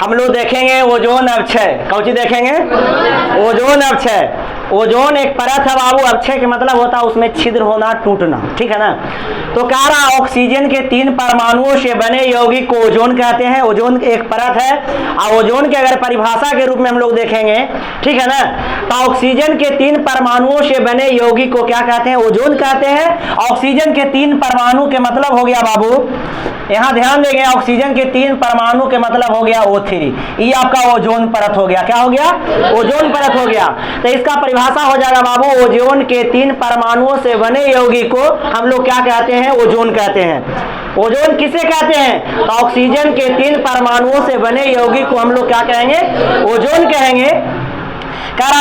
हम लोग देखेंगे ओजोन अवक्षय। कौन सी देखेंगे? ओजोन अवक्षय। ओजोन एक परत है बाबू, अवक्षय के मतलब होता है उसमें छिद्र होना, टूटना, ठीक है ना। तो कह रहा ऑक्सीजन के 3 परमाणुओं से बने यौगिक को ओजोन कहते हैं। ओजोन एक परत है और ओजोन के अगर परिभाषा के रूप में हम लोग देखेंगे, ठीक है ना, तो ऑक्सीजन के 3 परमाणुओं से बने यौगिक को क्या कहते हैं? ओजोन कहते हैं। ऑक्सीजन के 3 परमाणु के मतलब हो गया बाबू, यहाँ ध्यान देंगे, ऑक्सीजन के 3 परमाणु के मतलब हो गया O3। ये आपका ओजोन परत हो गया। क्या हो गया? ओजोन परत हो गया। तो इसका परिभाषा हो जाएगा बाबू, ओजोन के 3 परमाणुओं से बने यौगिक को हम लोग क्या कहते हैं? ओजोन कहते हैं। ओजोन किसे कहते हैं? तो ऑक्सीजन के 3 परमाणुओं से बने यौगिक को हम लोग क्या कहेंगे? ओजोन कहेंगे।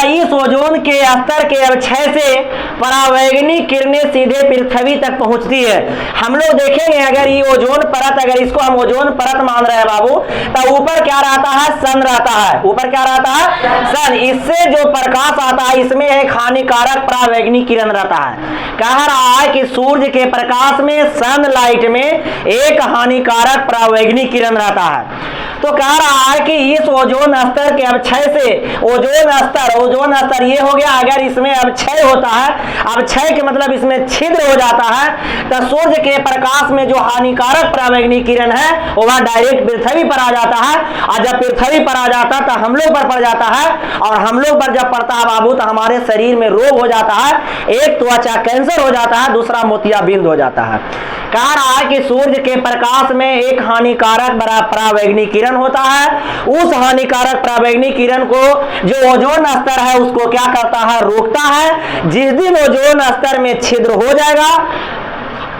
इस ओजोन के स्तर के अवक्षय से परावैगनिक किरणें सीधे पृथ्वी तक पहुंचती है। हम लोग देखेंगे अगर ये ओजोन परत, अगर इसको हम ओजोन परत मान रहे हैं बाबू, तो ऊपर क्या रहता है? सन रहता है। ऊपर क्या रहता है? सन। इससे जो प्रकाश आता है इसमें एक हानिकारक परावैगनिक किरण रहता है। कह रहा है कि सूर्य के प्रकाश में, सनलाइट में एक हानिकारक परावैगनिक किरण रहता है। तो कह रहा है कि इस ओजोन स्तर के अवक्षय से, ओजोन स्तर ये हो गया, अगर इसमें अवक्षय होता है, अवक्षय के मतलब इसमें छिद्र हो जाता है, तो सूर्य के प्रकाश में जो हानिकारक परावैगनिक किरण है वो वह डायरेक्ट पृथ्वी पर आ जाता है। और जब पृथ्वी पर आ जाता है तो हम लोग पर पड़ जाता है, और हम लोग पर जब पड़ता है बाबू तो हमारे शरीर में रोग हो जाता है। एक त्वचा कैंसर हो जाता है, दूसरा मोतियाबिंद हो जाता है। कह रहा है कि सूर्य के प्रकाश में एक हानिकारक परावैगनिक किरण होता है। उस हानिकारक परावैगनिक किरण को जो ओजोन स्तर है उसको क्या करता है? रोकता है। जिस दिन ओजोन स्तर में छिद्र हो जाएगा,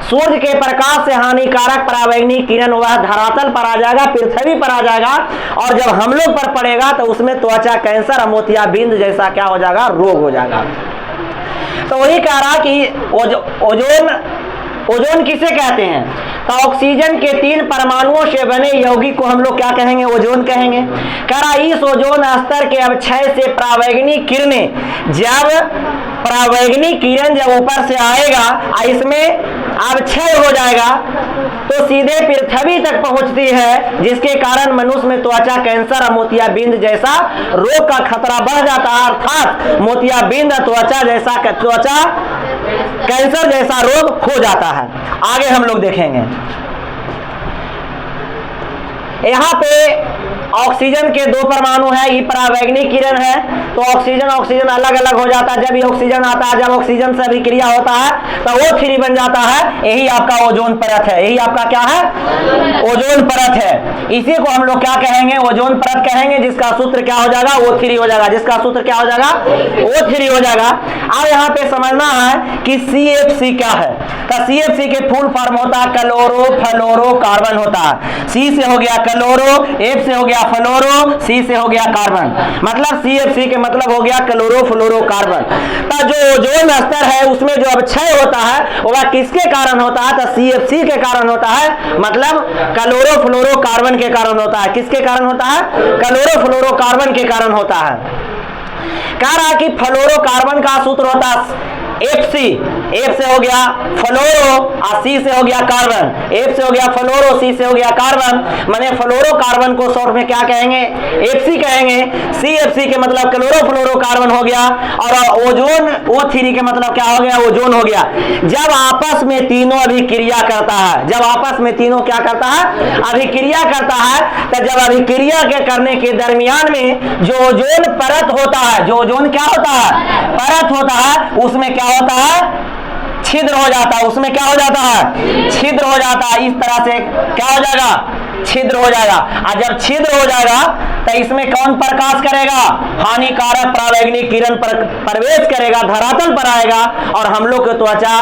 सूर्य के प्रकाश से हानिकारक परावैगनिक किरण वह धरातल पर आ जाएगा, पृथ्वी पर आ जाएगा, और जब हम लोग पर पड़ेगा तो उसमें त्वचा कैंसर और मोतियाबिंद जैसा क्या हो जाएगा? रोग हो जाएगा। तो वही कह रहा कि ओजोन किसे कहते हैं? तो ऑक्सीजन के 3 परमाणुओं से बने यौगिक को हम लोग क्या कहेंगे? ओजोन कहेंगे। कह रहा इस ओजोन स्तर के अवक्षय से परावैगनिक किरणें, जब परावैगनिक किरण जब ऊपर से आएगा, इसमें अवक्षय हो जाएगा तो सीधे पृथ्वी तक पहुंचती है, जिसके कारण मनुष्य में त्वचा कैंसर और मोतियाबिंद जैसा रोग का खतरा बढ़ जाता है। अर्थात मोतियाबिंद त्वचा कैंसर जैसा रोग हो जाता है। आगे हम लोग देखेंगे, यहाँ पे ऑक्सीजन के 2 परमाणु है, ये परावैगनिक किरण है, तो ऑक्सीजन अलग अलग हो जाता है। जब ये ऑक्सीजन आता है, जब ऑक्सीजन से अभिक्रिया होता है तो O3 बन जाता है। यही आपका ओजोन परत है। यही आपका क्या है? ओजोन परत है। इसी को हम लोग क्या कहेंगे? ओजोन परत कहेंगे, जिसका सूत्र क्या हो जाएगा? O3 हो जाएगा। जिसका सूत्र क्या हो जाएगा? O3 हो जाएगा। अब यहाँ पे समझना है कि CFC क्या है। तो CFC के फुल फॉर्म होता है क्लोरो फ्लोरो कार्बन होता है। C से हो गया क्लोरो, F से हो गया फ्लोरो, C से हो गया कार्बन, मतलब CFC के मतलब हो गया क्लोरो फ्लोरो कार्बन। तो जो ओजोन स्तर है उसमें जो अवक्षय होता है वह किसके कारण होता है? तो CFC के कारण होता है, मतलब क्लोरो फ्लोरो कार्बन के कारण होता है। किसके कारण होता है? क्लोरो फ्लोरो कार्बन के कारण होता है। कह रहा कि फ्लोरो कार्बन का सूत्र होता है FC। F से हो गया फ्लोरो और C से हो गया कार्बन। F से हो गया फ्लोरो, C से हो गया कार्बन, माने फ्लोरो कार्बन को शॉर्ट में क्या कहेंगे? FC कहेंगे। CFC के मतलब क्लोरो फ्लोरो कार्बन हो गया, और ओजोन O3 के मतलब क्या हो गया? ओजोन हो गया। जब आपस में तीनों अभिक्रिया करता है, जब आपस में तीनों क्या करता है? अभिक्रिया करता है। तो जब अभिक्रिया के करने के दरमियान में जो ओजोन परत होता है, जो ओजोन क्या होता है? परत होता है, उसमें क्या होता है? छिद्र हो जाता है। उसमें क्या हो जाता है? छिद्र हो जाता है। इस तरह से क्या हो जाएगा? छिद्र हो जाएगा। और जब छिद्र हो जाएगा तो इसमें कौन प्रकाश करेगा? हानिकारक परावैगनिक किरण पर प्रवेश करेगा, धरातल पर आएगा, और हम लोग की त्वचा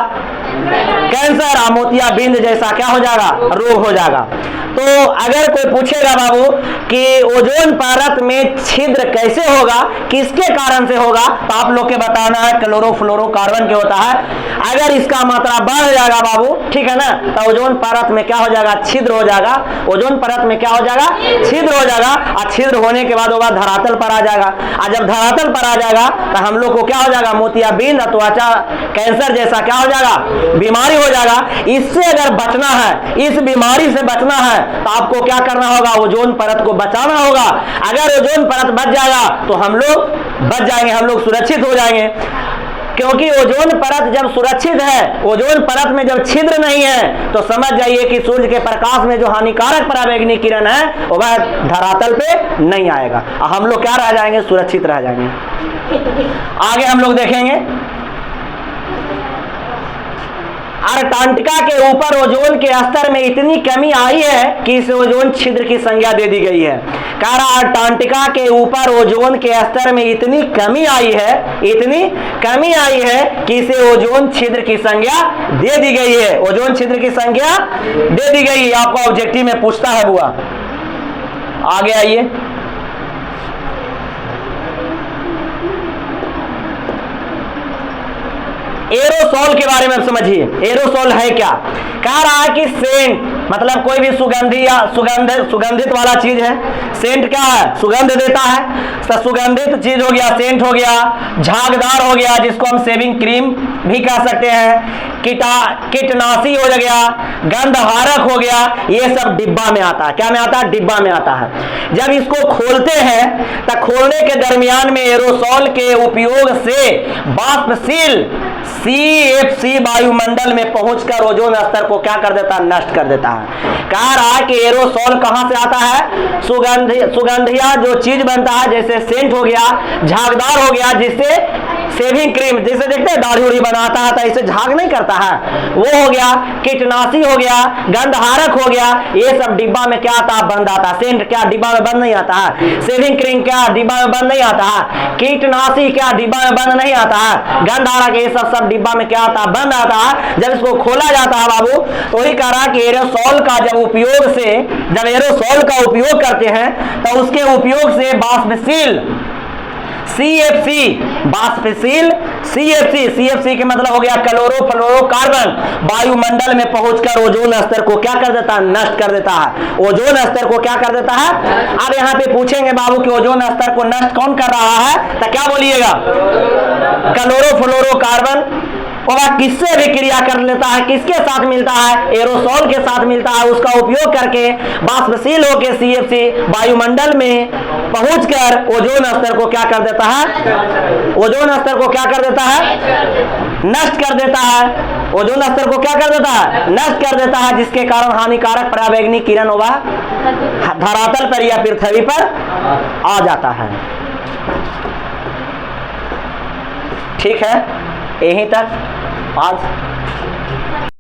कैंसर और मोतियाबिंद जैसा क्या हो जाएगा? रोग हो जाएगा। तो अगर कोई पूछेगा बाबू कि ओजोन परत में छिद्र कैसे होगा, किसके कारण से होगा, तो आप लोग के बताना है क्लोरोफ्लोरोकार्बन के होता है। अगर इसका मात्रा बढ़ जाएगा बाबू, ठीक है ना, तो ओजोन परत में क्या हो जाएगा? छिद्र हो जाएगा। ओजोन परत में क्या हो जाएगा? छिद्र हो जाएगा। और छिद्र होने के बाद वो धरातल पर आ जाएगा। और जब धरातल पर आ जाएगा तो हम लोग को क्या हो जाएगा? मोतियाबिंद, त्वचा कैंसर जैसा क्या हो जाएगा? बीमारी हो जाएगा। इससे अगर बचना है, इस बीमारी से बचना है, तो आपको क्या करना होगा? ओजोन परत को बचाना होगा। अगर ओजोन परत बच जाएगा तो हम लोग बच जाएंगे, हम लोग सुरक्षित हो जाएंगे। क्योंकि ओजोन परत जब सुरक्षित है, ओजोन परत में जब छिद्र नहीं है, तो समझ जाइए कि सूर्य के प्रकाश में जो हानिकारक पराबैंगनी किरण है वह धरातल पे नहीं आएगा, हम लोग क्या रह जाएंगे? सुरक्षित रह जाएंगे। आगे हम लोग देखेंगे, अंटार्कटिका के ऊपर ओजोन के स्तर में इतनी कमी आई है कि इस ओजोन छिद्र की संज्ञा दे दी गई है। कह रहा अंटार्कटिका के ऊपर ओजोन के स्तर में इतनी कमी आई है, इतनी कमी आई है कि इसे ओजोन छिद्र की संज्ञा दे दी गई है। ओजोन छिद्र की संज्ञा दे दी गई है। आपको ऑब्जेक्टिव में पूछता है बुआ। आगे आइए, एरोसोल के बारे में समझिए। एरोसोल है क्या? कह रहा है कि सेंट मतलब कोई भी सुगंधी या सुगंधित वाला चीज है। सेंट क्या है? सुगंध देता है। तो सुगंधित चीज हो गया, सेंट हो गया, झागदार हो गया जिसको हम शेविंग क्रीम भी कह सकते हैं, कीटनाशी हो गया, गंधहारक हो गया, ये सब डिब्बा में आता है। क्या में आता है? डिब्बा में आता है। जब इसको खोलते हैं तो खोलने के दरमियान में एरोसोल के उपयोग से वाष्पशील CFC वायुमंडल में पहुंचकर ओजोन स्तर को क्या कर देता है? नष्ट कर देता है। कह रहा है कि एरोसोल कहां से आता है? सुगंधिया जो चीज बनता है, जैसे सेंट हो गया, झागदार हो गया, जिससे शेविंग क्रीम जैसे देखते हैं दाढ़ी उड़ी बनाता है तो इसे झाग नहीं करता है, वो हो गया। कीटनाशी हो गया, गंधहारक हो गया, ये सब डिब्बा में क्या आता है? बंद आता है। सेंट क्या डिब्बा में बंद नहीं आता है? शेविंग क्रीम क्या डिब्बा में बंद नहीं आता है? कीटनाशी क्या डिब्बा में बंद नहीं आता है? गंधहारक ये सब डिब्बा में क्या आता है? बंद आता है। जब इसको खोला जाता है बाबू, तो वही कह रहा कि एरोसोल का जब एरोसोल का उपयोग करते हैं तो उसके उपयोग से वाष्पशील CFC के मतलब हो गया क्लोरोफ्लोरोकार्बन, वायुमंडल में पहुंचकर ओजोन स्तर को क्या कर देता है? नष्ट कर देता है। ओजोन स्तर को क्या कर देता है? अब यहाँ पे पूछेंगे बाबू कि ओजोन स्तर को नष्ट कौन कर रहा है, तो क्या बोलिएगा? क्लोरोफ्लोरोकार्बन। वह किससे भी क्रिया कर लेता है? किसके साथ मिलता है? एरोसोल के साथ मिलता है। उसका उपयोग करके वाष्पशील होकर CFC वायुमंडल में पहुंचकर ओजोन स्तर को क्या कर देता है? ओजोन स्तर को क्या कर देता है? नष्ट कर देता है। ओजोन स्तर को क्या कर देता है? नष्ट कर देता है, जिसके कारण हानिकारक पराबैंगनी किरण वह धरातल पर या पृथ्वी पर आ जाता है। ठीक है, यहीं तक आज